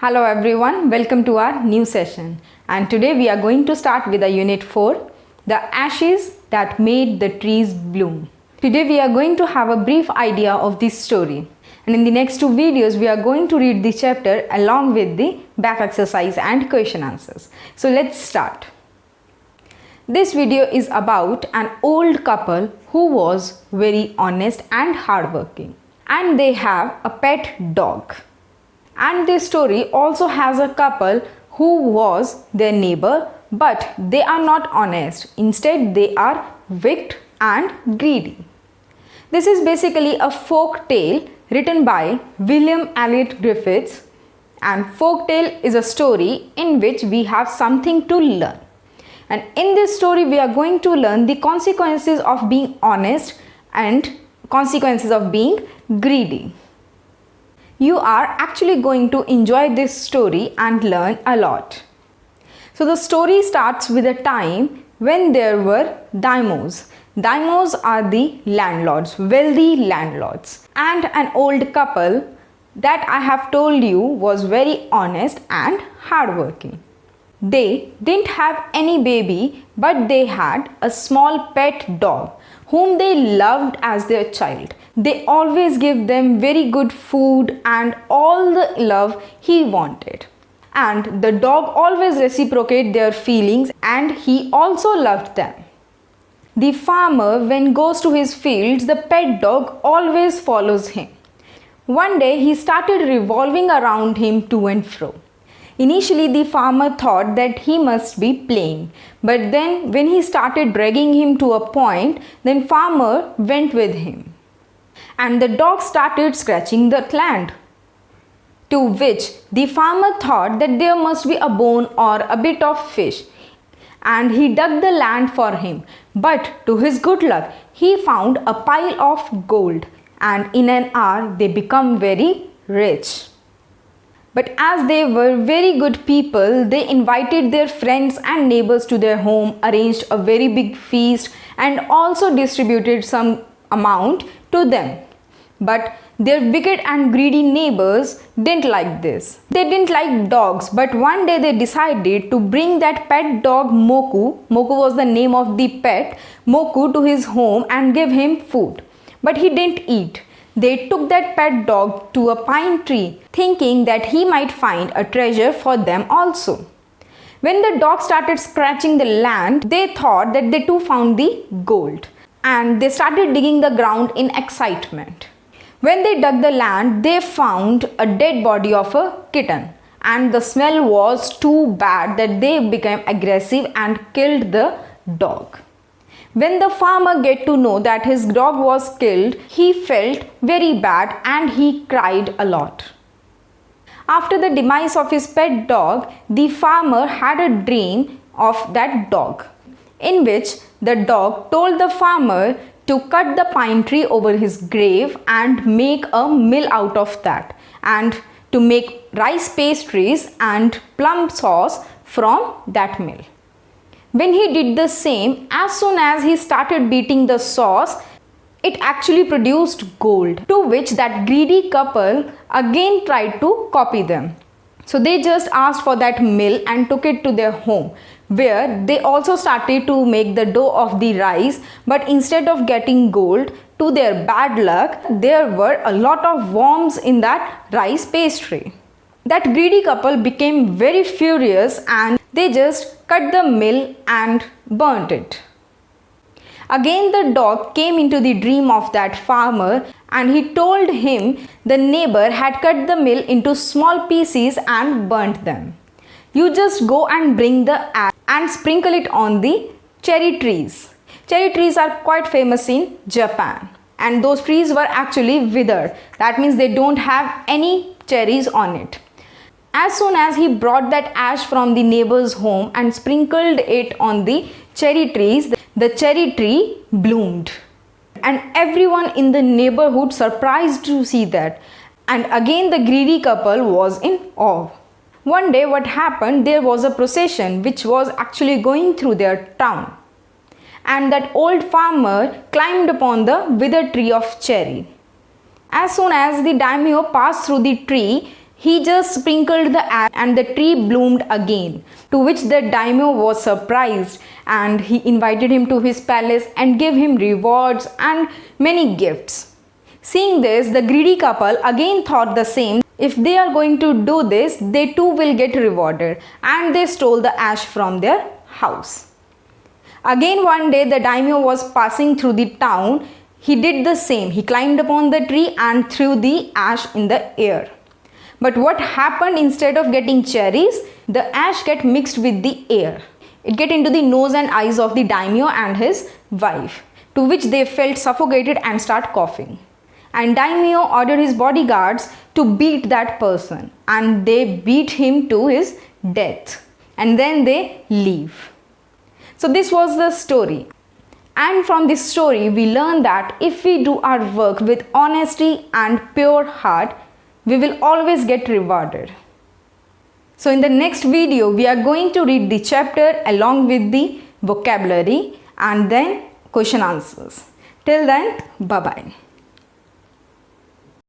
Hello everyone, welcome to our new session. And today we are going to start with the unit 4, the ashes that made the trees bloom. Today we are going to have a brief idea of this story. And in the next two videos we are going to read the chapter along with the back exercise and question answers. So let's start. This video is about an old couple who was very honest and hardworking. And they have a pet dog. And this story also has a couple who was their neighbor, but they are not honest. Instead, they are wicked and greedy. This is basically a folk tale written by William Elliot Griffiths. And folk tale is a story in which we have something to learn. And in this story, we are going to learn the consequences of being honest and consequences of being greedy. You are actually going to enjoy this story and learn a lot. So the story starts with a time when there were daimyos. Daimyos are the landlords, wealthy landlords, and an old couple that I have told you was very honest and hardworking. They didn't have any baby, but they had a small pet dog whom they loved as their child. They always gave them very good food and all the love he wanted. And the dog always reciprocated their feelings and he also loved them. The farmer, when goes to his fields, the pet dog always follows him. One day he started revolving around him to and fro. Initially, the farmer thought that he must be playing, but then when he started dragging him to a point, then farmer went with him. And the dog started scratching the land, to which the farmer thought that there must be a bone or a bit of fish. And he dug the land for him, but to his good luck, he found a pile of gold, and in an hour they become very rich. But as they were very good people, they invited their friends and neighbors to their home, arranged a very big feast and also distributed some amount to them. But their wicked and greedy neighbors didn't like this. They didn't like dogs, but one day they decided to bring that pet dog Moku was the name of the pet, Moku, to his home and give him food. But he didn't eat. They took that pet dog to a pine tree, thinking that he might find a treasure for them also. When the dog started scratching the land, they thought that they too found the gold, and they started digging the ground in excitement. When they dug the land, they found a dead body of a kitten, and the smell was too bad that they became aggressive and killed the dog. When the farmer get to know that his dog was killed, he felt very bad and he cried a lot. After the demise of his pet dog, the farmer had a dream of that dog, in which the dog told the farmer to cut the pine tree over his grave and make a mill out of that, and to make rice pastries and plum sauce from that mill. When he did the same, as soon as he started beating the sauce, it actually produced gold, to which that greedy couple again tried to copy them. So they just asked for that mill and took it to their home, where they also started to make the dough of the rice, but instead of getting gold, to their bad luck, there were a lot of worms in that rice pastry. That greedy couple became very furious and they just cut the mill and burnt it. Again the dog came into the dream of that farmer and he told him the neighbor had cut the mill into small pieces and burnt them. You just go and bring the ash and sprinkle it on the cherry trees. Cherry trees are quite famous in Japan, and those trees were actually withered. That means they don't have any cherries on it. As soon as he brought that ash from the neighbor's home and sprinkled it on the cherry trees, the cherry tree bloomed. And everyone in the neighborhood surprised to see that. And again the greedy couple was in awe. One day what happened, there was a procession which was actually going through their town. And that old farmer climbed upon the withered tree of cherry. As soon as the daimyo passed through the tree, He just sprinkled the ash and the tree bloomed again, to which the daimyo was surprised and he invited him to his palace and gave him rewards and many gifts. Seeing this, the greedy couple again thought the same. If they are going to do this, they too will get rewarded, and they stole the ash from their house. Again one day the daimyo was passing through the town. He did the same. He climbed upon the tree and threw the ash in the air. But what happened, instead of getting cherries, the ash get mixed with the air. It get into the nose and eyes of the daimyo and his wife, to which they felt suffocated and start coughing. And daimyo ordered his bodyguards to beat that person, and they beat him to his death, and then they leave. So this was the story. And from this story we learn that if we do our work with honesty and pure heart, we will always get rewarded. So in the next video we are going to read the chapter along with the vocabulary and then question answers. Till then, bye bye.